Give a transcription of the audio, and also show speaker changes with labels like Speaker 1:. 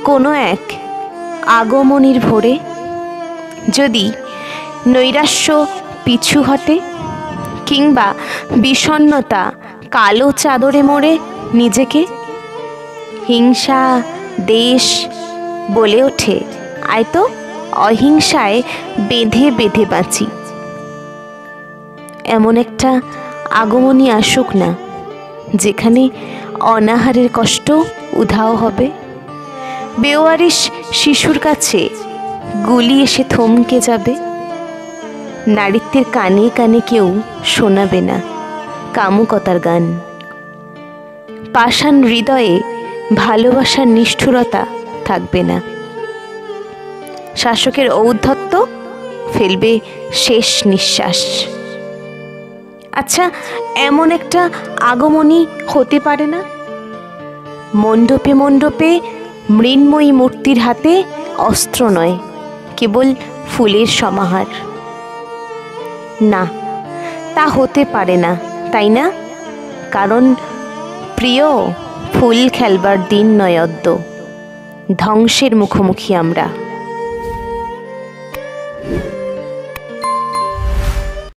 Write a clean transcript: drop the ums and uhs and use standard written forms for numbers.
Speaker 1: কোনো এক আগমনীর ভোরে যদি নৈরাশ্য পিছু হটে, কিংবা বিষণ্ণতা কালো চাদরে মোড়ে নিজেকে, হিংসা দেশ বলে ওঠে, আয় তো অহিংসায় বেঁধে বেঁধে বাঁচি। এমন একটা আগমনী আসুক না, যেখানে অনাহারের কষ্ট উধাও হবে। বেওয়ারিশ শিশুর কাছে গুলি এসে থমকে যাবে। নারীত্বের কানে কানে কেউ শোনাবে না কামুকতার গান। পাষাণ হৃদয়ে ভালোবাসার নিষ্ঠুরতা থাকবে না। শাসকের ঔদ্ধত্য ফেলবে শেষ নিঃশ্বাস। আচ্ছা, এমন একটা আগমনী হতে পারে না? মণ্ডপে মণ্ডপে মৃন্ময়ী মূর্তির হাতে অস্ত্র নয়, কেবল ফুলের সমাহার। না, তা হতে পারে না, তাই না? কারণ প্রিয় ফুল খেলবার দিন নয় অদ্য। ধ্বংসের মুখোমুখি আমরা।